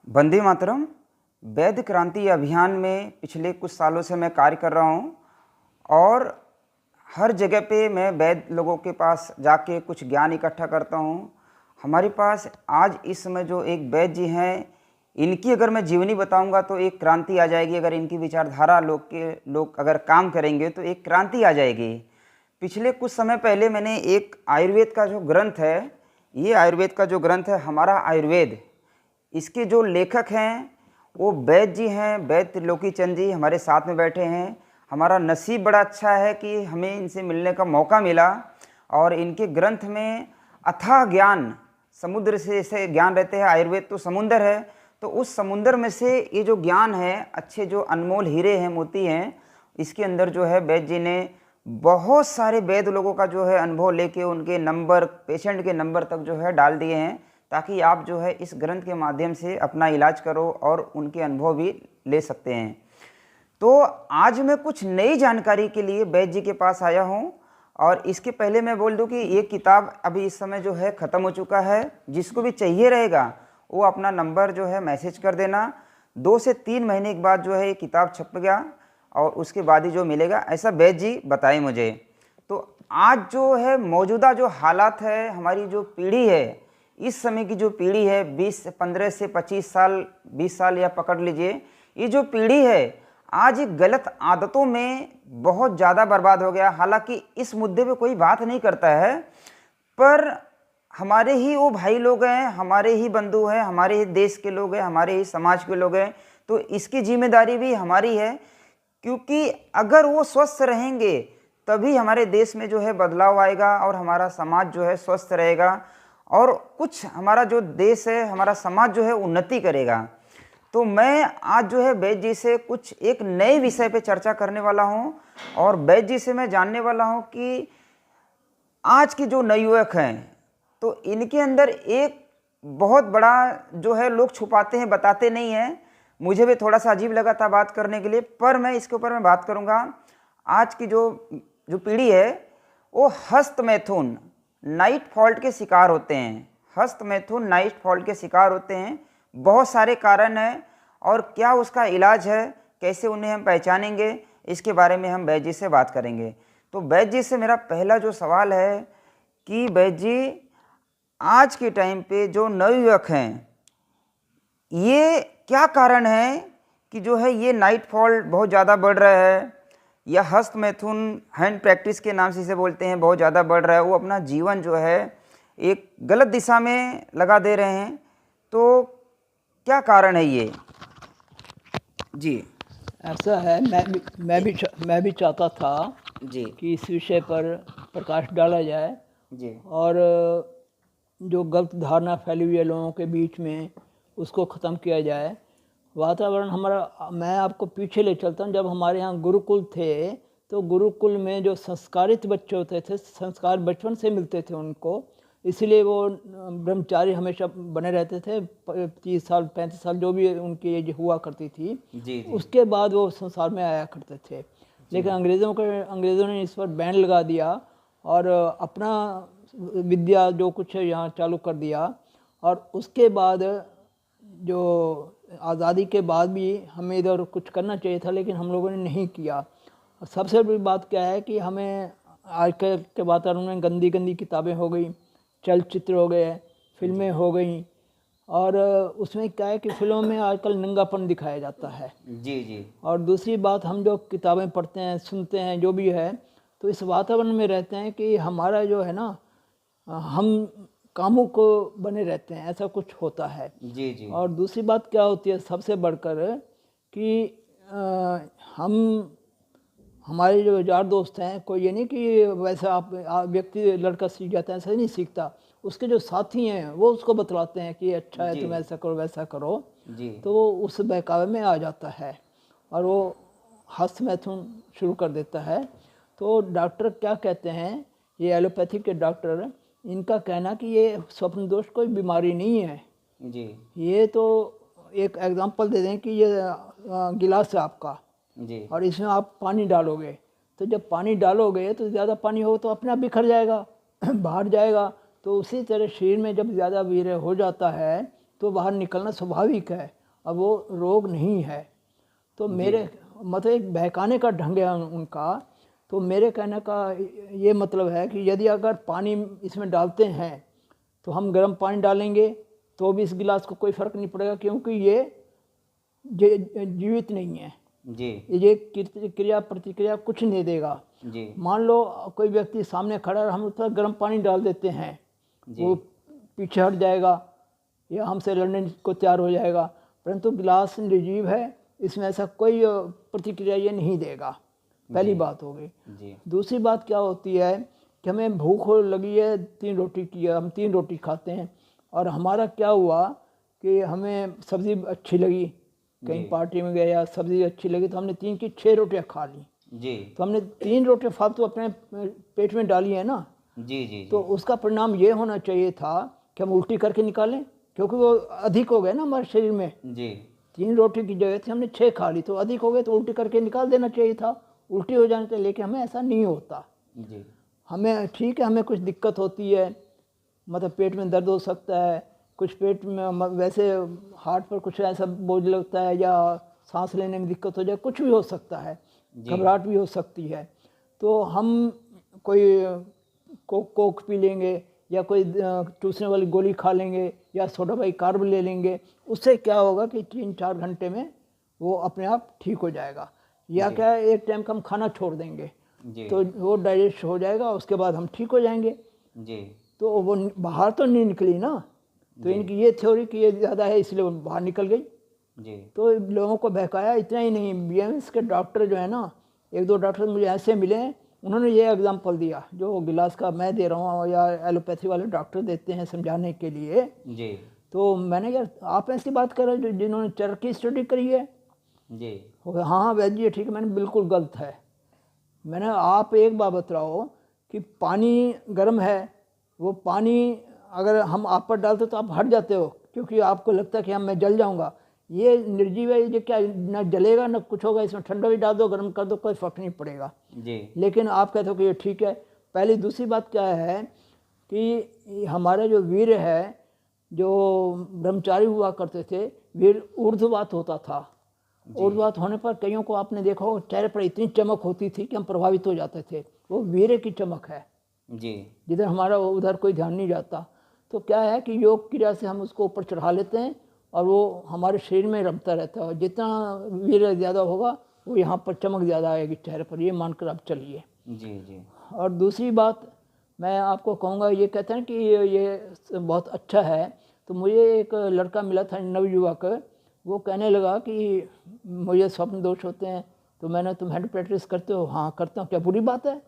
वंदे मातरम। वैद्य क्रांति अभियान में पिछले कुछ सालों से मैं कार्य कर रहा हूँ और हर जगह पे मैं वैद्य लोगों के पास जाके कुछ ज्ञान इकट्ठा करता हूँ। हमारे पास आज इस समय जो एक वैद्य जी हैं, इनकी अगर मैं जीवनी बताऊंगा तो एक क्रांति आ जाएगी। अगर इनकी विचारधारा लोग अगर काम करेंगे तो एक क्रांति आ जाएगी। पिछले कुछ समय पहले मैंने एक आयुर्वेद का जो ग्रंथ है, ये आयुर्वेद का जो ग्रंथ है हमारा आयुर्वेद, इसके जो लेखक हैं वो वैद्य जी हैं, वैद्य त्रिलोकी चंद जी हमारे साथ में बैठे हैं। हमारा नसीब बड़ा अच्छा है कि हमें इनसे मिलने का मौका मिला और इनके ग्रंथ में अथाह ज्ञान, समुद्र से जैसे ज्ञान रहते हैं, आयुर्वेद तो समुंदर है, तो उस समुंदर में से ये जो ज्ञान है, अच्छे जो अनमोल हीरे हैं, मोती हैं, इसके अंदर जो है वैद्य जी ने बहुत सारे वैद्य लोगों का जो है अनुभव लेके उनके नंबर, पेशेंट के नंबर तक जो है डाल दिए हैं, ताकि आप जो है इस ग्रंथ के माध्यम से अपना इलाज करो और उनके अनुभव भी ले सकते हैं। तो आज मैं कुछ नई जानकारी के लिए वैद्य जी के पास आया हूँ। और इसके पहले मैं बोल दूं कि ये किताब अभी इस समय जो है ख़त्म हो चुका है। जिसको भी चाहिए रहेगा वो अपना नंबर जो है मैसेज कर देना। 2 से 3 महीने के बाद जो है ये किताब छप गया और उसके बाद ही जो मिलेगा, ऐसा वैद्य जी बताएं मुझे। तो आज जो है मौजूदा जो हालात है, हमारी जो पीढ़ी है, इस समय की जो पीढ़ी है 15 से 25 साल, 20 साल या पकड़ लीजिए, ये जो पीढ़ी है आज गलत आदतों में बहुत ज़्यादा बर्बाद हो गया। हालांकि इस मुद्दे पे कोई बात नहीं करता है, पर हमारे ही वो भाई लोग हैं, हमारे ही बंधु हैं, हमारे ही देश के लोग हैं, हमारे ही समाज के लोग हैं, तो इसकी जिम्मेदारी भी हमारी है। क्योंकि अगर वो स्वस्थ रहेंगे तभी हमारे देश में जो है बदलाव आएगा और हमारा समाज जो है स्वस्थ रहेगा और कुछ हमारा जो देश है, हमारा समाज जो है उन्नति करेगा। तो मैं आज जो है वैद्य जी से कुछ एक नए विषय पे चर्चा करने वाला हूँ और वैद्य जी से मैं जानने वाला हूँ कि आज की जो नवयुवक हैं तो इनके अंदर एक बहुत बड़ा जो है लोग छुपाते हैं, बताते नहीं हैं। मुझे भी थोड़ा सा अजीब लगा था बात करने के लिए, पर मैं इसके ऊपर मैं बात करूँगा। आज की जो पीढ़ी है वो हस्त मैथुन, नाइट फॉल्ट के शिकार होते हैं। हस्त मैथुन नाइट फॉल्ट के शिकार होते हैं। बहुत सारे कारण हैं और क्या उसका इलाज है, कैसे उन्हें हम पहचानेंगे, इसके बारे में हम वैद्य जी से बात करेंगे। तो वैद्य जी से मेरा पहला जो सवाल है कि वैद्य जी, आज के टाइम पे जो नवयुवक हैं, ये क्या कारण है कि जो है ये नाइट फॉल्ट बहुत ज़्यादा बढ़ रहा है, या हस्त मैथुन, हैंड प्रैक्टिस के नाम से इसे बोलते हैं, बहुत ज़्यादा बढ़ रहा है। वो अपना जीवन जो है एक गलत दिशा में लगा दे रहे हैं। तो क्या कारण है ये जी? ऐसा है, मैं भी चाहता था जी कि इस विषय पर प्रकाश डाला जाए जी और जो गलत धारणा फैली हुई है लोगों के बीच में उसको ख़त्म किया जाए। वातावरण हमारा, मैं आपको पीछे ले चलता हूँ। जब हमारे यहाँ गुरुकुल थे तो गुरुकुल में जो संस्कारित बच्चे होते थे, संस्कार बचपन से मिलते थे उनको, इसलिए वो ब्रह्मचारी हमेशा बने रहते थे। 30 साल 35 साल जो भी उनकी एज हुआ करती थी, जी जी उसके बाद वो संसार में आया करते थे। लेकिन अंग्रेज़ों ने इस पर बैन लगा दिया और अपना विद्या जो कुछ है यहाँ चालू कर दिया। और उसके बाद जो आज़ादी के बाद भी हमें इधर कुछ करना चाहिए था, लेकिन हम लोगों ने नहीं किया। सबसे बड़ी बात क्या है कि हमें आजकल के वातावरण में गंदी गंदी किताबें हो गई, चलचित्र हो गए, फिल्में हो गई, और उसमें क्या है कि फिल्मों में आजकल नंगापन दिखाया जाता है। जी जी और दूसरी बात, हम जो किताबें पढ़ते हैं, सुनते हैं, जो भी है, तो इस वातावरण में रहते हैं कि हमारा जो है ना, हम कामों को बने रहते हैं, ऐसा कुछ होता है। जी जी और दूसरी बात क्या होती है सबसे बढ़कर कि हम, हमारे जो यार दोस्त हैं, कोई ये नहीं कि वैसा आप व्यक्ति लड़का सीख जाता है, ऐसा नहीं सीखता। उसके जो साथी हैं वो उसको बतलाते हैं कि अच्छा है, जी तुम ऐसा करो वैसा करो, जी तो वो उस बहकावे में आ जाता है और वो हस्त मैथुन शुरू कर देता है। तो डॉक्टर क्या कहते हैं, ये एलोपैथी के डॉक्टर, इनका कहना कि ये स्वप्न दोष कोई बीमारी नहीं है। जी ये तो एक एग्जांपल दे दें कि ये गिलास है आपका जी और इसमें आप पानी डालोगे, तो जब पानी डालोगे तो ज़्यादा पानी हो तो अपने आप बिखर जाएगा बाहर जाएगा। तो उसी तरह शरीर में जब ज़्यादा वीर्य हो जाता है तो तो बाहर निकलना स्वाभाविक है, अब वो रोग नहीं है। तो मेरे मतलब एक बहकाने का ढंग है उनका। तो मेरे कहने का ये मतलब है कि यदि अगर पानी इसमें डालते हैं तो हम गर्म पानी डालेंगे तो भी इस गिलास को कोई फ़र्क नहीं पड़ेगा, क्योंकि ये जीवित नहीं है जी ये क्रिया प्रतिक्रिया कुछ नहीं देगा। जी मान लो कोई व्यक्ति सामने खड़ा है, हम उस पर गर्म पानी डाल देते हैं, वो पीछे हट जाएगा या हमसे लड़ने को तैयार हो जाएगा, परंतु गिलास निर्जीव है, इसमें ऐसा कोई प्रतिक्रिया ये नहीं देगा। पहली बात हो गई। जी दूसरी बात क्या होती है कि हमें भूख लगी है, 3 रोटी की है, हम 3 रोटी खाते हैं, और हमारा क्या हुआ कि हमें सब्ज़ी अच्छी लगी, कहीं पार्टी में गए या सब्ज़ी अच्छी लगी तो हमने 3 की 6 रोटियां खा ली। जी तो हमने 3 रोटियां फालतू अपने पेट में डाली है ना। जी जी तो उसका परिणाम ये होना चाहिए था कि हम उल्टी करके निकालें, क्योंकि वो अधिक हो गए ना हमारे शरीर में। जी 3 रोटी की जगह थी हमने 6 खा ली, तो अधिक हो गए तो उल्टी करके निकाल देना चाहिए था, उल्टी हो जाने से। लेकिन हमें ऐसा नहीं होता। जी हमें ठीक है, हमें कुछ दिक्कत होती है, मतलब पेट में दर्द हो सकता है, कुछ पेट में वैसे हार्ट पर कुछ ऐसा बोझ लगता है, या सांस लेने में दिक्कत हो जाए, कुछ भी हो सकता है, घबराहट भी हो सकती है। तो हम कोई कोक पी लेंगे या कोई चूसने वाली गोली खा लेंगे या सोडा बाइकार्ब ले लेंगे, उससे क्या होगा कि 3-4 घंटे में वो अपने आप ठीक हो जाएगा। या क्या है, एक टाइम का हम खाना छोड़ देंगे तो वो डाइजेस्ट हो जाएगा, उसके बाद हम ठीक हो जाएंगे। जी तो वो बाहर तो नहीं निकली ना, तो इनकी ये थ्योरी कि ये ज़्यादा है इसलिए वो बाहर निकल गई। जी तो लोगों को बहकाया। इतना ही नहीं, बीएमएस के डॉक्टर जो है ना, 1-2 डॉक्टर मुझे ऐसे मिले हैं, उन्होंने ये एग्जांपल दिया जो गिलास का मैं दे रहा हूँ या एलोपैथी वाले डॉक्टर देते हैं समझाने के लिए। जी तो मैंने कहा आप ऐसी बात कर रहे हो जिन्होंने चरक की स्टडी करी है। जी हो गया, हाँ वैद्य जी ठीक है। मैंने बिल्कुल गलत है। मैंने आप एक बात बतलाओ कि पानी गर्म है, वो पानी अगर हम आप पर डालते तो आप हट जाते हो, क्योंकि आपको लगता है कि हम मैं जल जाऊंगा। ये निर्जीव है, ये क्या ना जलेगा ना कुछ होगा, इसमें ठंडा भी डाल दो गर्म कर दो कोई फर्क नहीं पड़ेगा। जी लेकिन आप कहते हो कि ये ठीक है। पहली दूसरी बात क्या है कि हमारा जो वीर है, जो ब्रह्मचारी हुआ करते थे, वीर ऊर्ध्ववात होता था। ऊर्ध्ववात होने पर कईयों को आपने देखा हो चेहरे पर इतनी चमक होती थी कि हम प्रभावित हो जाते थे। वो वीर्य की चमक है, जी जिधर हमारा उधर कोई ध्यान नहीं जाता। तो क्या है कि योग क्रिया से हम उसको ऊपर चढ़ा लेते हैं और वो हमारे शरीर में रमता रहता है। जितना वीर्य ज़्यादा होगा वो यहाँ पर चमक ज़्यादा आएगी चेहरे पर, ये मानकर आप चलिए। जी जी और दूसरी बात मैं आपको कहूँगा, ये कहते हैं कि ये बहुत अच्छा है। तो मुझे एक लड़का मिला था नवयुवक, वो कहने लगा कि मुझे स्वप्न दोष होते हैं। तो मैंने, तुम हैंड प्रैक्टिस करते हो? हाँ करता हूँ। क्या बुरी बात है?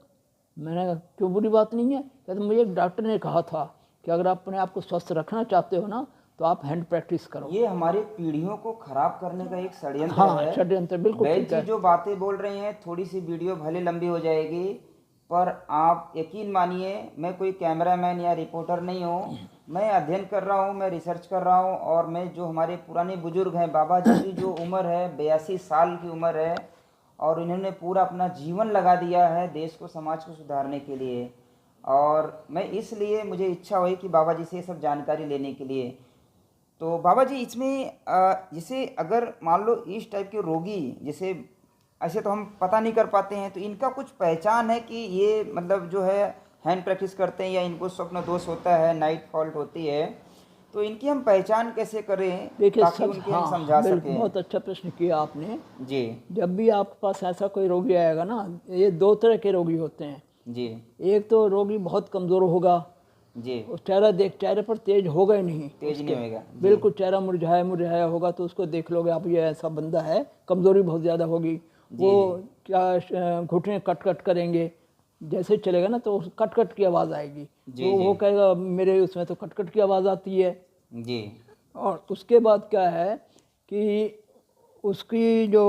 मैंने कहा क्यों बुरी बात नहीं है? कहते मुझे एक डॉक्टर ने कहा था कि अगर आप अपने आप को स्वस्थ रखना चाहते हो ना तो आप हैंड प्रैक्टिस करो। ये हमारी पीढ़ियों को खराब करने का एक षड्यंत्र हाँ है। षड्यंत्र, बिल्कुल वैद्य ठीक जी है। जो बातें बोल रहे हैं, थोड़ी सी वीडियो भले लंबी हो जाएगी, पर आप यकीन मानिए मैं कोई कैमरामैन या रिपोर्टर नहीं हूँ। मैं अध्ययन कर रहा हूँ, मैं रिसर्च कर रहा हूँ, और मैं जो हमारे पुराने बुजुर्ग हैं, बाबा जी की जो उम्र है 82 साल की उम्र है, और इन्होंने पूरा अपना जीवन लगा दिया है देश को, समाज को सुधारने के लिए। और मैं इसलिए मुझे इच्छा हुई कि बाबा जी से ये सब जानकारी लेने के लिए। तो बाबा जी इसमें जैसे अगर मान लो इस टाइप के रोगी, जैसे ऐसे तो हम पता नहीं कर पाते हैं, तो इनका कुछ पहचान है कि ये मतलब जो है हैंड प्रैक्टिस करते हैं या इनको स्वप्न दोष होता है, नाइट फॉल्ट होती है, तो इनकी हम पहचान कैसे करें देखिए ताकि सब, उनकी हम हाँ समझा बिल्कुल, सकें? बहुत अच्छा प्रश्न किया आपने। जी जब भी आपके पास ऐसा कोई रोगी आएगा ना, ये 2 तरह के रोगी होते हैं। जी एक तो रोगी बहुत कमज़ोर होगा, जी उस चेहरे पर तेज होगा ही नहीं, तेज नहीं होएगा। बिल्कुल चेहरा मुरझाया मुरझाया होगा, तो उसको देख लोगे आप ये ऐसा बंदा है, कमज़ोरी बहुत ज़्यादा होगी। वो क्या घुटने कट कट करेंगे, जैसे चलेगा ना तो कट कट की आवाज़ आएगी, तो वो कहेगा मेरे उसमें तो कट कट की आवाज़ आती है। जी और उसके बाद क्या है कि उसकी जो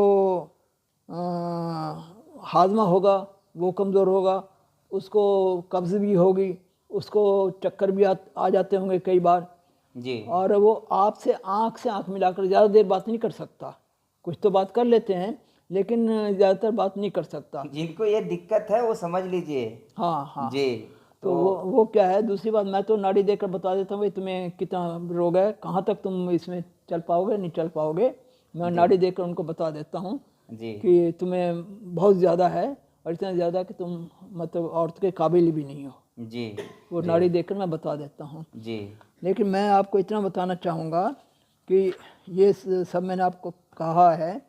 हाजमा होगा वो कमज़ोर होगा, उसको कब्ज़ भी होगी, उसको चक्कर भी आ जाते होंगे कई बार। जी और वो आपसे आँख मिलाकर ज़्यादा देर बात नहीं कर सकता। कुछ तो बात कर लेते हैं लेकिन ज़्यादातर बात नहीं कर सकता। जिनको ये दिक्कत है वो समझ लीजिए। हाँ हाँ। जी तो वो क्या है, दूसरी बात मैं तो नाड़ी देखकर बता देता हूँ भाई तुम्हें कितना रोग है, कहाँ तक तुम इसमें चल पाओगे नहीं चल पाओगे। मैं नाड़ी देखकर उनको बता देता हूँ जी कि तुम्हें बहुत ज़्यादा है और इतना ज़्यादा कि तुम मतलब औरत के काबिल भी नहीं हो। जी वो नाड़ी देखकर मैं बता देता हूँ। जी लेकिन मैं आपको इतना बताना चाहूँगा कि ये सब मैंने आपको कहा है।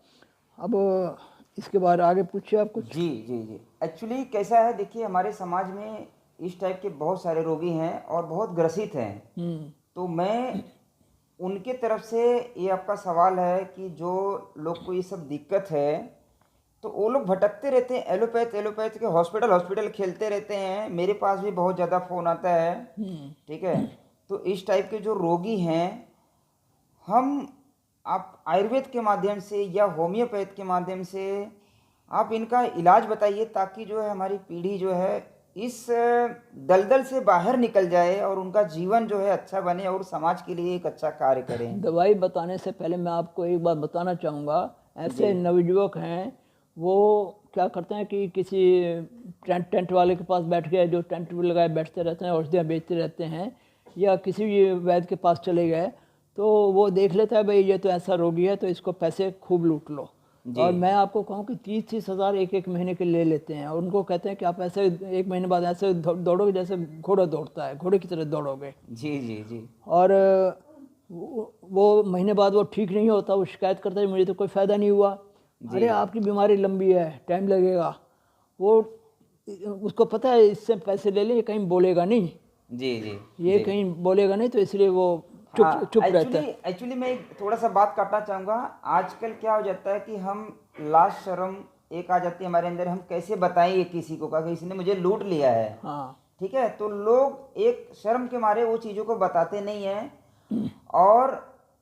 अब इसके बाद आगे पूछिए आप कुछ। जी जी जी एक्चुअली कैसा है, देखिए हमारे समाज में इस टाइप के बहुत सारे रोगी हैं और बहुत ग्रसित हैं। तो मैं उनके तरफ से ये आपका सवाल है कि जो लोग को ये सब दिक्कत है, तो वो लोग भटकते रहते हैं, एलोपैथ एलोपैथ के हॉस्पिटल हॉस्पिटल खेलते रहते हैं। मेरे पास भी बहुत ज़्यादा फ़ोन आता है, ठीक है। तो इस टाइप के जो रोगी हैं, हम आप आयुर्वेद के माध्यम से या होम्योपैथ के माध्यम से आप इनका इलाज बताइए, ताकि जो है हमारी पीढ़ी जो है इस दलदल से बाहर निकल जाए और उनका जीवन जो है अच्छा बने और समाज के लिए एक अच्छा कार्य करें। दवाई बताने से पहले मैं आपको एक बात बताना चाहूँगा। ऐसे नवयुवक हैं, वो क्या करते हैं कि किसी टेंट वाले के पास बैठ गए, जो टेंट भी लगाए बैठते रहते हैं, औषधियाँ बेचते रहते हैं, या किसी भी वैद्य के पास चले गए, तो वो देख लेता है भाई ये तो ऐसा रोगी है तो इसको पैसे खूब लूट लो। और मैं आपको कहूँ कि 30-30 हज़ार एक महीने के ले लेते हैं और उनको कहते हैं कि आप ऐसे 1 महीने बाद ऐसे दौड़ोगे जैसे घोड़ा दौड़ता है, घोड़े की तरह दौड़ोगे। जी जी जी और वो महीने बाद वो ठीक नहीं होता, वो शिकायत करता है मुझे तो कोई फ़ायदा नहीं हुआ। अरे आपकी बीमारी लंबी है, टाइम लगेगा। वो उसको पता है इससे पैसे ले लें, ये कहीं बोलेगा नहीं, जी जी ये कहीं बोलेगा नहीं, तो इसलिए वो चुप रहता है। एक्चुअली मैं एक थोड़ा सा बात काटना चाहूँगा। आजकल क्या हो जाता है कि हम लाज शर्म एक आ जाती है हमारे अंदर, हम कैसे बताएं किसी को कि इसने मुझे लूट लिया है, हाँ, ठीक है। तो लोग एक शर्म के मारे वो चीज़ों को बताते नहीं हैं। और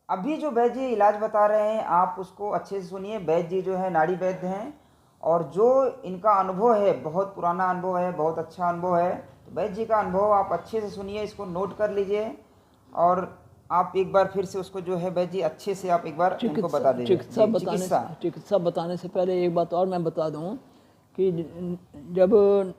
अभी जो वैद्य जी इलाज बता रहे हैं आप उसको अच्छे से सुनिए। वैद्य जी जो है नाड़ी वैद्य हैं और जो इनका अनुभव है बहुत पुराना अनुभव है, बहुत अच्छा अनुभव है। तो वैद्य जी का अनुभव आप अच्छे से सुनिए, इसको नोट कर लीजिए और आप एक बार फिर से उसको जो है वैद्य जी अच्छे से आप एक बार उनको बता दीजिए। चिकित्सा बताने से पहले एक बात और मैं बता दूं कि जब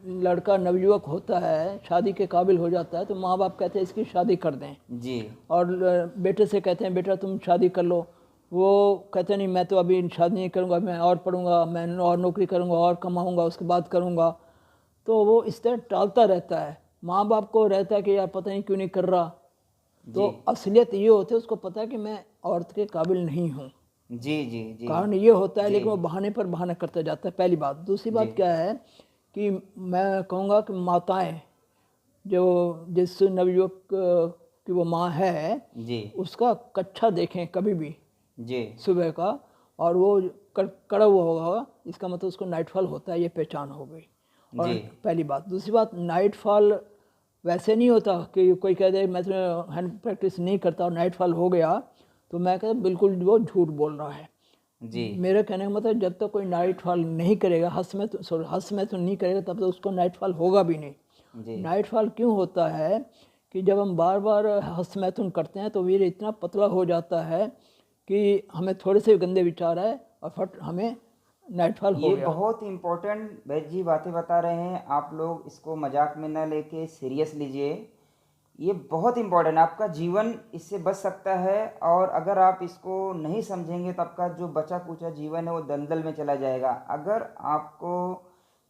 लड़का नवयुवक होता है, शादी के काबिल हो जाता है, तो माँ बाप कहते हैं इसकी शादी कर दें जी और बेटे से कहते हैं बेटा तुम शादी कर लो। वो कहते नहीं मैं तो अभी शादी नहीं करूँगा, मैं और पढ़ूंगा, मैं और नौकरी करूँगा और कमाऊँगा उसके बाद करूँगा। तो वो इस तरह टालता रहता है। माँ बाप को रहता है कि यार पता नहीं क्यों नहीं कर रहा। तो असलियत ये होती है उसको पता है कि मैं औरत के काबिल नहीं हूँ। जी जी जी कारण ये होता है, लेकिन वो बहाने पर बहाना करता जाता है, पहली बात। दूसरी बात क्या है कि मैं कहूँगा कि माताएं जो जिस नवयुवक की वो माँ है, जी उसका कच्छा देखें कभी भी जी सुबह का, और वो कड़ा हुआ होगा, इसका मतलब उसको नाइटफॉल होता है, ये पहचान हो गई। और पहली बात। दूसरी बात, नाइटफॉल वैसे नहीं होता कि कोई कह दे मैं तो हैंड प्रैक्टिस नहीं करता और नाइटफॉल हो गया, तो मैं कहता बिल्कुल वो झूठ बोल रहा है। जी मेरे कहने का मतलब जब तक कोई नाइटफॉल नहीं करेगा, हंस में तो नहीं करेगा, तब तक उसको नाइटफॉल होगा भी नहीं। नाइटफॉल क्यों होता है कि जब हम बार बार हस्त मैथुन करते हैं तो वीर इतना पतला हो जाता है कि हमें थोड़े से गंदे विचार आए और फट हमें नाइटफॉल हो ये गया। बहुत इम्पोर्टेंट वैद्य जी बातें बता रहे हैं, आप लोग इसको मजाक में न लेके सीरियस लीजिए। ये बहुत इम्पोर्टेंट है, आपका जीवन इससे बच सकता है। और अगर आप इसको नहीं समझेंगे तो आपका जो बचा कुचा जीवन है वो दलदल में चला जाएगा। अगर आपको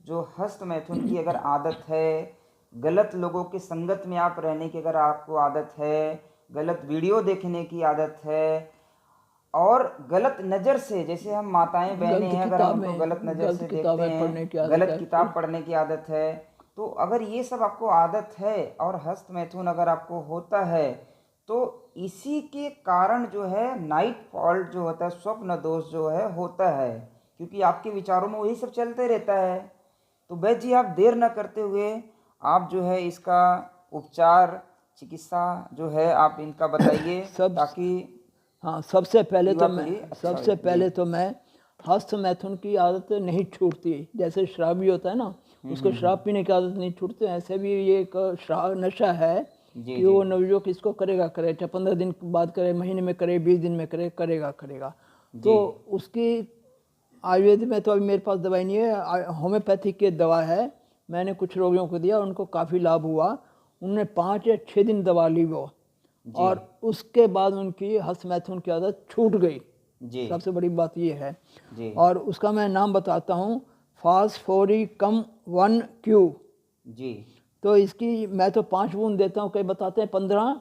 जो हस्त मैथुन की अगर आदत है, गलत लोगों के संगत में आप रहने की अगर आपको आदत है, गलत वीडियो देखने की आदत है और गलत नज़र से, जैसे हम माताएं बहनें हैं अगर हम उनको गलत नज़र से देखते हैं, गलत किताब पढ़ने की आदत है, तो अगर ये सब आपको आदत है और हस्त मैथुन अगर आपको होता है, तो इसी के कारण जो है नाइट फॉल्ट जो होता है, स्वप्न दोष जो है होता है, क्योंकि आपके विचारों में वही सब चलते रहता है। तो वैद्य जी आप देर न करते हुए आप जो है इसका उपचार चिकित्सा जो है आप इनका बताइए ताकि हाँ, सबसे पहले अच्छा तो मैं हस्त मैथुन की आदत नहीं छूटती। जैसे शराबी होता है ना, उसको शराब पीने की आदत नहीं छूटती, ऐसे भी ये एक नशा है कि वो नवयुवक इसको करेगा, चाहे 15 दिन बाद करे, महीने में करे, 20 दिन में करे, करेगा। तो उसकी आयुर्वेद में तो अभी मेरे पास दवाई नहीं है, होम्योपैथिक की दवा है मैंने कुछ रोगियों को दिया, उनको काफ़ी लाभ हुआ। उनने 5 या 6 दिन दवा ली वो, और उसके बाद उनकी हस्तमैथुन की आदत छूट गई। जी सबसे बड़ी बात ये है। जी और उसका मैं नाम बताता हूँ, फास्फोरिकम 1Q। जी तो इसकी मैं तो 5 बूंद देता हूँ, कई बताते हैं 15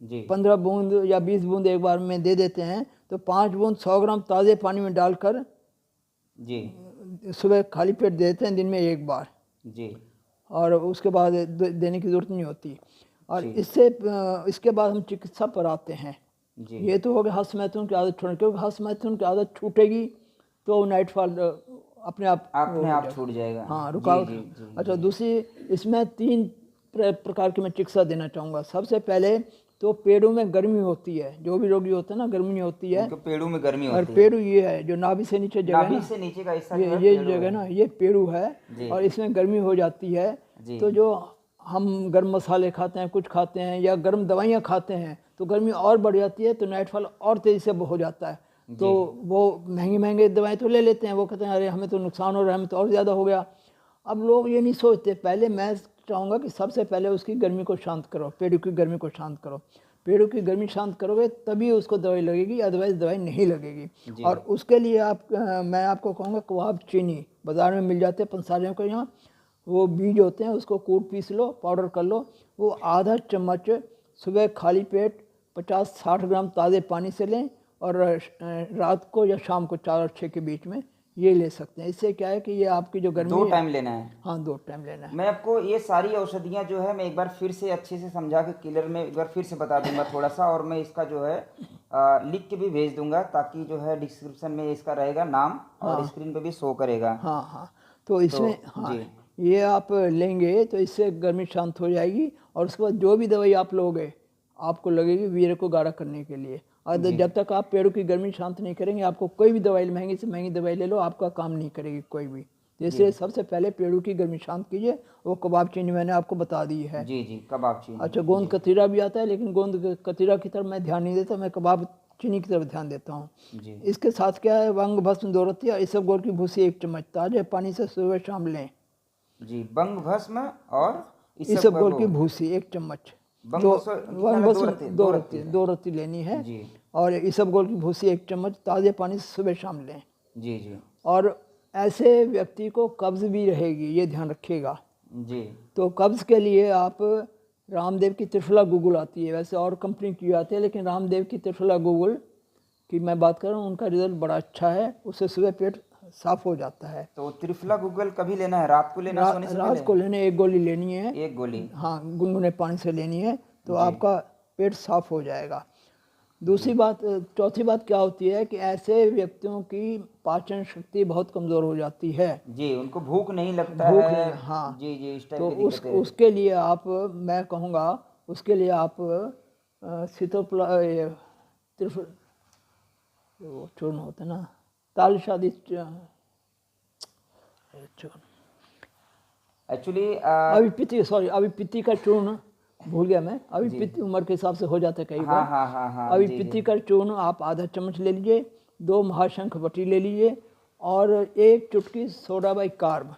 जी 15 बूंद या 20 बूंद एक बार में दे देते हैं। तो 5 बूंद 100 ग्राम ताज़े पानी में डालकर जी सुबह खाली पेट देते हैं, दिन में एक बार, जी और उसके बाद देने की ज़रूरत नहीं होती। और जी इसके बाद हम चिकित्सा पर आते हैं। जी ये तो हो गया हस्तमैथुन की आदत छोड़ने, क्योंकि हस्तमैथुन की आदत छूटेगी तो नाइटफॉल अपने आप वो अपने हो आप जाएगा। छूट जाएगा। हाँ, जी रुकावट। जी जी अच्छा, जी दूसरी इसमें 3 प्रकार की मैं चिकित्सा देना चाहूँगा। सबसे पहले तो पेड़ों में गर्मी होती है, जो भी रोगी होता है ना, गर्मी होती है। उनके पेड़ों में गर्मी और होती है। पेड़ू ये है जो नाभि से नीचे जगह है नाभि ना, से नीचे का हिस्सा ये जो है ये पेड़ों जगह है। ना, ये पेड़ू है। जी और इसमें गर्मी हो जाती है। जी तो जो हम गर्म मसाले खाते हैं, कुछ खाते हैं, या गर्म दवाइयाँ खाते हैं, तो गर्मी और बढ़ जाती है, तो नाइटफॉल और तेज़ी से हो जाता है। तो वो महंगी महंगी दवाएं तो ले लेते हैं, वो कहते हैं अरे हमें तो नुकसान हो रहा है, हमें तो और ज़्यादा हो गया। अब लोग ये नहीं सोचते। पहले मैं चाहूँगा कि सबसे पहले उसकी गर्मी को शांत करो, पेड़ों की गर्मी को शांत करो। पेड़ों की गर्मी शांत करोगे तभी उसको दवाई लगेगी, अदरवाइज दवाई नहीं लगेगी। जी और उसके लिए मैं आपको कहूँगा कबाब चीनी बाज़ार में मिल जाते हैं पंसारियों के यहाँ। वो बीज होते हैं, उसको कूट पीस लो, पाउडर कर लो। वो आधा चम्मच सुबह खाली पेट 50-60 ग्राम ताज़े पानी से लें, और रात को या शाम को 4 और 6 के बीच में ये ले सकते हैं। इससे क्या है कि ये आपकी जो गर्मी 2 टाइम लेना है। हाँ, 2 टाइम लेना है। मैं आपको ये सारी औषधियाँ जो है मैं एक बार फिर से अच्छे से समझा के क्लियर में एक बार फिर से बता दूंगा थोड़ा सा, और मैं इसका जो है लिख के भी भेज दूंगा, ताकि जो है डिस्क्रिप्शन में इसका रहेगा नाम, और स्क्रीन पे भी शो करेगा। हाँ हाँ, तो तो इसमें हाँ, जी ये आप लेंगे तो इससे गर्मी शांत हो जाएगी। और उसके बाद जो भी दवाई आप लोगे, आपको लगेगी वीर्य को गाढ़ा करने के लिए। और जी जब तक आप पेड़ों की गर्मी शांत नहीं करेंगे, आपको कोई भी दवाई, महंगी से महंगी दवाई ले लो, आपका काम नहीं करेगी कोई भी। जैसे सबसे पहले पेड़ों की गर्मी शांत कीजिए। वो कबाब चीनी मैंने आपको बता दी है। जी जी कबाब चीनी। अच्छा, गोंद कतीरा भी आता है, लेकिन गोंद कतीरा की तरफ मैं ध्यान नहीं देता, मैं कबाब चीनी की तरफ ध्यान देता हूँ। जी इसके साथ क्या है, वंग भस्म 2 रत्ती और इसबगोल की भूसी 1 चम्मच ताजे पानी से सुबह शाम लें। जी बंग भस्म और इसबगोल की इसबगोल। भूसी 1 चम्मच। बंग दो भस्म कितना वंग है? 2 भस्म रत्ती, 2 2 रत्ती, रत्ती। 2 रत्ती लेनी है। जी और इसबगोल की भूसी 1 चम्मच ताजे पानी से सुबह शाम लें। जी जी और ऐसे व्यक्ति को कब्ज़ भी रहेगी, ये ध्यान रखिएगा। जी तो कब्ज़ के लिए आप रामदेव की त्रिफला गूगल आती है, वैसे और कंपनी की आती है, लेकिन रामदेव की त्रिफला गूगल की मैं बात कर रहा हूँ, उनका रिजल्ट बड़ा अच्छा है। उससे सुबह पेट साफ हो जाता है। तो त्रिफला गूगल कभी लेना है? रात को लेना, सोने से रात पहले? को लेने 1 गोली लेनी है। 1 गोली। हाँ, गुनगुने पानी से लेनी है, तो जी आपका पेट साफ हो जाएगा। दूसरी बात, चौथी बात क्या होती है कि ऐसे व्यक्तियों की पाचन शक्ति बहुत कमज़ोर हो जाती है। जी उनको भूख नहीं लगता भूख है। नहीं, हाँ। जी जी इस टाइप तो की दिक्कतें रहती। उसके लिए आप, मैं कहूँगा उसके लिए आप सीतोपला त्रिफ वो चूर्ण होता है ना, ताल शादी चूर्ण, एक्चुअली अभिपित्ती का चूर्ण भूल गया मैं। अभिपित्ती उम्र के हिसाब से हो जाता है कई हाँ बार। हाँ हाँ हाँ जी अभिपित्ती जी का चूर्ण आप आधा चम्मच ले लीजिए। 2 महाशंख बटी ले लीजिए, और 1 चुटकी सोडा बाइकार्ब।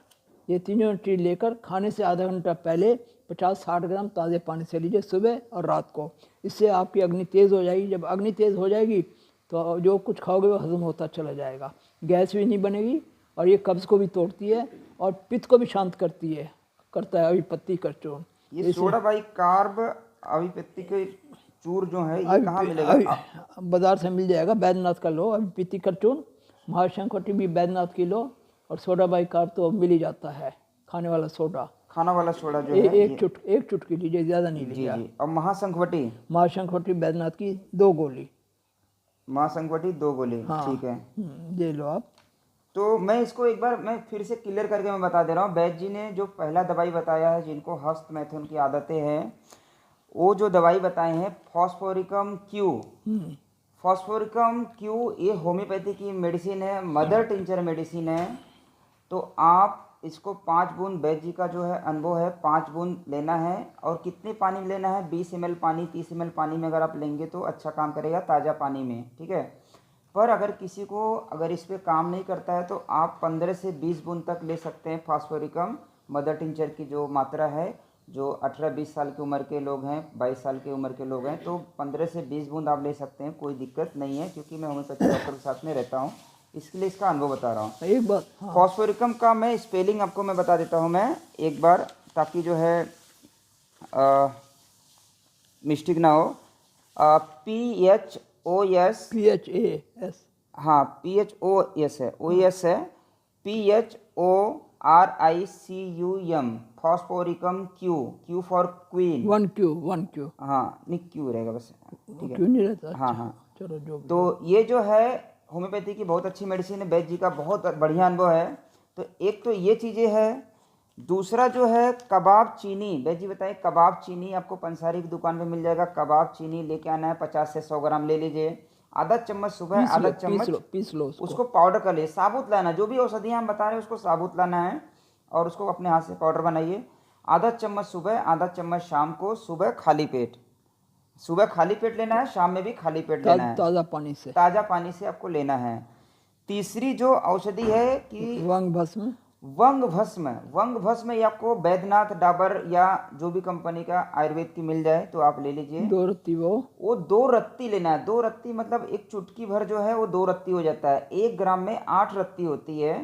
ये तीनों चीज़ लेकर खाने से आधा घंटा पहले 50-60 ग्राम ताज़े पानी से लीजिए, सुबह और रात को। इससे आपकी अग्नि तेज़ हो जाएगी। जब अग्नि तेज़ हो जाएगी तो जो कुछ खाओगे वो हजम होता चला जाएगा, गैस भी नहीं बनेगी, और ये कब्ज़ को भी तोड़ती है और पित्त को भी शांत करता है अभिपत्ति का चूर्ण। ये सोडा बाई कार्ब अभिपत्ति के चूर जो है ये कहाँ मिलेगा? बाजार से मिल जाएगा, बैद्यनाथ का लो। अभिपत्ति का चूर्ण, महाशंखवटी भी बैद्यनाथ की लो, और सोडा बाइकार्ब तो मिल ही जाता है, खाने वाला सोडा। खाना वाला सोडा जो है एक चुटकी लीजिए, ज़्यादा नहीं जी लीजिए। जी। और महासंखवटी? महाशंखवटी बैद्यनाथ की 2 गोली। महासंखवटी 2 गोली। हाँ, ठीक है। ये लो आप। तो मैं इसको एक बार मैं फिर से क्लियर करके मैं बता दे रहा हूँ। वैद्य जी ने जो पहला दवाई बताया है, जिनको हस्त मैथुन की आदतें हैं, वो जो दवाई बताए हैं फॉस्फोरिकम क्यू। फॉस्फोरिकम क्यू ये होम्योपैथी की मेडिसिन है, मदर टिंचर मेडिसिन है। तो आप इसको 5 बूंद, वैद्य जी का जो है अनुभव है, 5 बूंद लेना है। और कितने पानी में लेना है? 20 ml पानी, 30 ml पानी में अगर आप लेंगे तो अच्छा काम करेगा, ताज़ा पानी में। ठीक है। पर अगर किसी को अगर इस पर काम नहीं करता है तो आप 15 से 20 बूंद तक ले सकते हैं फॉस्फोरिकम मदर टिंचर की जो मात्रा है, जो 18-20 साल की उम्र के लोग हैं, 22 साल की उम्र के लोग हैं, तो 15 से 20 बूंद आप ले सकते हैं, कोई दिक्कत नहीं है, क्योंकि मैं होम्योपैथी डॉक्टर के साथ में रहता हूँ, इसके लिए इसका अनुभव बता रहा हूँ। एक बात, हाँ फॉस्फोरिकम का मैं स्पेलिंग आपको मैं बता देता हूँ मैं एक बार, ताकि जो है मिस्टेक ना हो। PHOS, PHAS, हाँ PHOS है, OS है, PHORICUM, phosphoricum Q for queen. 1Q, हाँ नहीं, क्यू रहेगा बस, ठीक है। क्यों नहीं रहता? हाँ अच्छा, हाँ, चलो जो भी। तो ये जो है होम्योपैथी की बहुत अच्छी मेडिसिन है, वैद्य जी का बहुत बढ़िया अनुभव है। तो एक तो ये चीज़ें है, दूसरा जो है कबाब चीनी, वैद्य जी बताइए, कबाब चीनी आपको पंसारी की दुकान पे मिल जाएगा। कबाब चीनी लेके आना है, 50 से 100 ग्राम ले लीजिए, आधा चम्मच सुबह, आधा चम्मच पीस लो उसको। उसको पाउडर कर लिए, साबुत लाना, जो भी औषधियाँ हम बता रहे हैं उसको साबुत लाना है, और उसको अपने हाथ से पाउडर बनाइए। आधा चम्मच सुबह, आधा चम्मच शाम को, सुबह खाली पेट, सुबह खाली पेट लेना है, शाम में भी खाली पेट लेना है, ताज़ा पानी से, ताज़ा पानी से आपको लेना है। तीसरी जो औषधि है कि वंग भस्म, वंग भस्म, वंग भस्म ये आपको बैद्यनाथ, डाबर या जो भी कंपनी का आयुर्वेद की मिल जाए तो आप ले लीजिए। 2 रत्ती वो 2 रत्ती लेना है, 2 रत्ती मतलब एक चुटकी भर जो है वो 2 रत्ती हो जाता है, 1 ग्राम में 8 रत्ती होती है,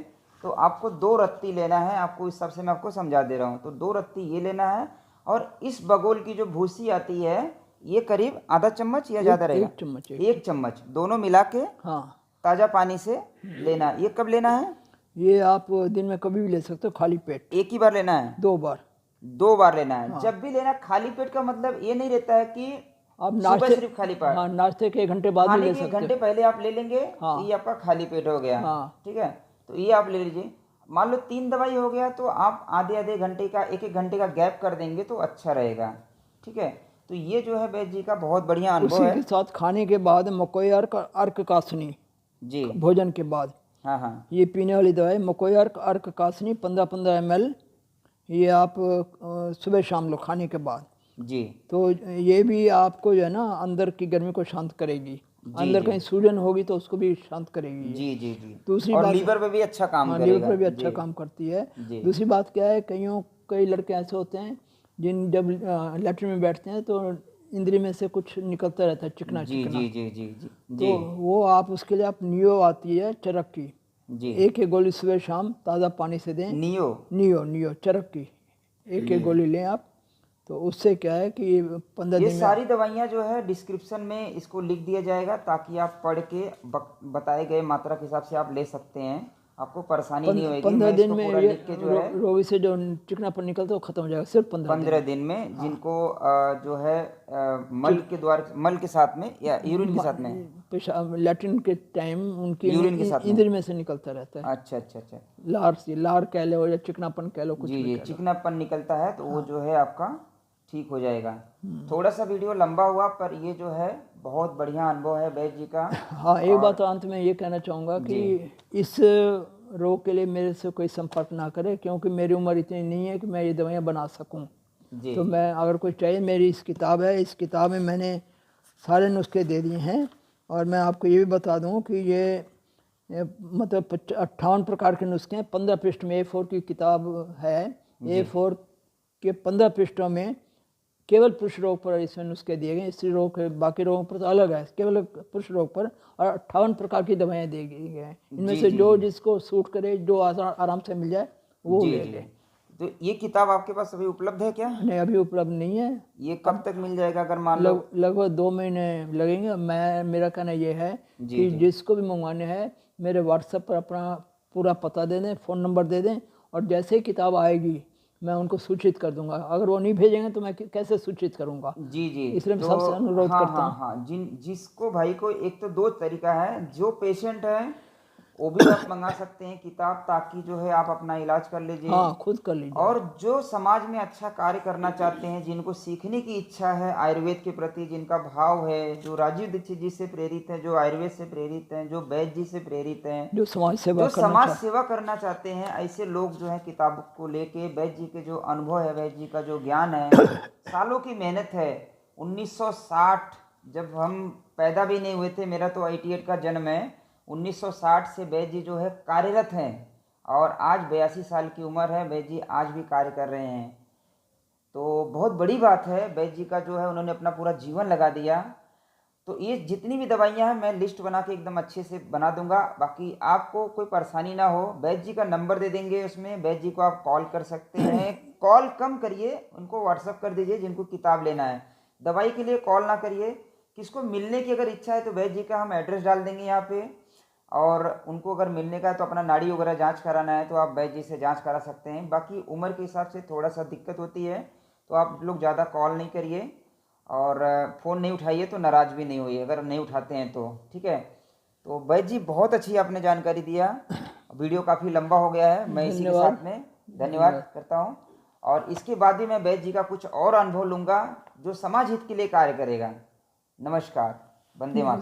तो आपको 2 रत्ती लेना है। आपको इस हिसाब से मैं आपको समझा दे रहा हूँ, तो 2 रत्ती ये लेना है। और इस बगोल की जो भूसी आती है, ये करीब आधा चम्मच या ज़्यादा रहेगा, 1 चम्मच, 1 चम्मच, दोनों मिला के हाँ। ताज़ा पानी से लेना है। ये कब लेना है? ये आप दिन में कभी भी ले सकते हो, खाली पेट, एक ही बार लेना है? 2 बार। 2 बार लेना है। जब भी लेना, खाली पेट का मतलब ये नहीं रहता है कि आप सुबह नाश्ते, सिर्फ खाली पेट, हाँ, नाश्ते के 1 घंटे बाद भी खाने ले के 1 सकते घंटे हो। पहले आप ले लेंगे, हाँ। तो ये आपका खाली पेट हो गया, हाँ। ठीक है। तो ये आप ले लीजिए। मान लो 3 दवाई हो गया, तो आप आधे आधे घंटे का, 1-1 घंटे का गैप कर देंगे तो अच्छा रहेगा, ठीक है। तो ये जो है वैद्य जी का बहुत बढ़िया अनुभव उसी है के साथ खाने के बाद मकोई अर्क कासनी, जी। भोजन के बाद हाँ हाँ ये पीने वाली दवाई मकोई अर्क कासनी 15-15 ml, ये आप सुबह शाम लो खाने के बाद। जी तो ये भी आपको जो है ना अंदर की गर्मी को शांत करेगी, अंदर कहीं सूजन होगी तो उसको भी शांत करेगी ये। जी जी जी। दूसरी और बात, लीवर पे भी अच्छा काम हाँ, करेगा। लीवर पर भी अच्छा जी काम करती है। जी दूसरी बात क्या है, कई लड़के ऐसे होते हैं जिन जब लेटरिन में बैठते हैं तो इंद्री में से कुछ निकलता रहता है, चिकना जी चिकना, जी जी जी जी तो जी वो आप उसके लिए आप नियो आती है चरक की, जी। एक गोली सुबह शाम ताज़ा पानी से दें। नियो, नियो चरक की एक गोली लें आप, तो उससे क्या है कि 15 ये दिन में। सारी दवाइयाँ जो है डिस्क्रिप्शन में इसको लिख दिया जाएगा, ताकि आप पढ़ के बताए गए मात्रा के हिसाब से आप ले सकते हैं, आपको परेशानी नहीं होगी। 15 मैं दिन इसको में पूरा ये लिख के जो है रोगी से जो चिकनापन निकलता है वो खत्म हो जाएगा, सिर्फ 15 दिन 15 दिन में, जिनको जो है मल के द्वारा, मल के साथ में या यूरिन के साथ में, पेशाब लैट्रिन के टाइम उनकी यूरिन के साथ में। इंद्री में से निकलता रहता है, अच्छा अच्छा अच्छा। लार कह लो या चिकनापन कह लो, कुछ जी भी जी, कह लो। चिकनापन निकलता है तो वो जो है आपका ठीक हो जाएगा। थोड़ा सा वीडियो लंबा हुआ, पर ये जो है बहुत बढ़िया अनुभव है वैद्य जी का। हाँ, एक बात अंत में ये कहना चाहूँगा कि इस रोग के लिए मेरे से कोई संपर्क ना करे, क्योंकि मेरी उम्र इतनी नहीं है कि मैं ये दवाइयाँ बना सकूँ। जी तो मैं, अगर कोई चाहिए, मेरी इस किताब है, इस किताब में मैंने सारे नुस्खे दे दिए हैं। और मैं आपको ये भी बता दूं कि ये मतलब 58 प्रकार के नुस्खे हैं। 15 पृष्ठ में A4 की किताब है। A4 के 15 पृष्ठों में केवल पुरुष रोग पर इसमें नुस्खे दिए गए, स्त्री रोग के बाकी रोगों पर तो अलग है, केवल पुरुष रोग पर। और 58 प्रकार की दवाएं दी गई हैं, इनमें से जो जिसको सूट करे, जो आराम से मिल जाए वो ले ले। तो ये किताब आपके पास अभी उपलब्ध है क्या? नहीं, अभी उपलब्ध नहीं है। ये कब तक मिल जाएगा अगर मान लो? लगभग 2 महीने लगेंगे। मेरा कहना ये है कि जिसको भी मंगवाने हैं मेरे व्हाट्सएप पर अपना पूरा पता दे दें, फ़ोन नंबर दे दें, और जैसे ही किताब आएगी मैं उनको सूचित कर दूंगा। अगर वो नहीं भेजेंगे तो मैं कैसे सूचित करूंगा? जी जी, इसलिए मैं सबसे अनुरोध करता हूँ। हाँ, जिसको भाई को, एक तो 2 तरीका है, जो पेशेंट है वो भी आप मंगा सकते हैं किताब, ताकि जो है आप अपना इलाज कर लीजिए। हाँ, खुद कर लीजिए। और जो समाज में अच्छा कार्य करना चाहते हैं, जिनको सीखने की इच्छा है आयुर्वेद के प्रति, जिनका भाव है, जो राजीव दीक्षित जी से प्रेरित हैं, जो आयुर्वेद से प्रेरित हैं, जो वैद्य जी से प्रेरित हैं, जो समाज सेवा करना चाहते हैं, ऐसे लोग जो है किताब को लेके, वैद्य जी के जो अनुभव है, वैद्य जी का जो ज्ञान है, सालों की मेहनत है। 1960 जब हम पैदा भी नहीं हुए थे, मेरा तो 88 का जन्म है, 1960 से वैद्य जी जो है कार्यरत हैं। और आज 82 साल की उम्र है। वैद्य जी आज भी कार्य कर रहे हैं, तो बहुत बड़ी बात है। वैद्य जी का जो है उन्होंने अपना पूरा जीवन लगा दिया। तो ये जितनी भी दवाइयाँ हैं मैं लिस्ट बना के एकदम अच्छे से बना दूंगा। बाकी आपको कोई परेशानी ना हो, वैद्य जी का नंबर दे देंगे, उसमें वैद्य जी को आप कॉल कर सकते हैं। कॉल कम करिए, उनको व्हाट्सअप कर दीजिए जिनको किताब लेना है। दवाई के लिए कॉल ना करिए। किसको मिलने की अगर इच्छा है तो वैद्य जी का हम एड्रेस डाल देंगे यहाँ पे, और उनको अगर मिलने का है तो अपना नाड़ी वगैरह जांच कराना है तो आप वैद्य जी से जांच करा सकते हैं। बाकी उम्र के हिसाब से थोड़ा सा दिक्कत होती है, तो आप लोग ज़्यादा कॉल नहीं करिए और फ़ोन नहीं उठाइए, तो नाराज़ भी नहीं होइए अगर नहीं उठाते हैं तो, ठीक है। तो वैद्य जी बहुत अच्छी आपने जानकारी दिया। वीडियो काफ़ी लंबा हो गया है, मैं इसी के धन्यवाद। साथ में धन्यवाद करता हूँ। और इसके बाद भी मैं वैद्य जी का कुछ और अनुभव लूँगा जो समाज हित के लिए कार्य करेगा। नमस्कार, वंदे मातरम।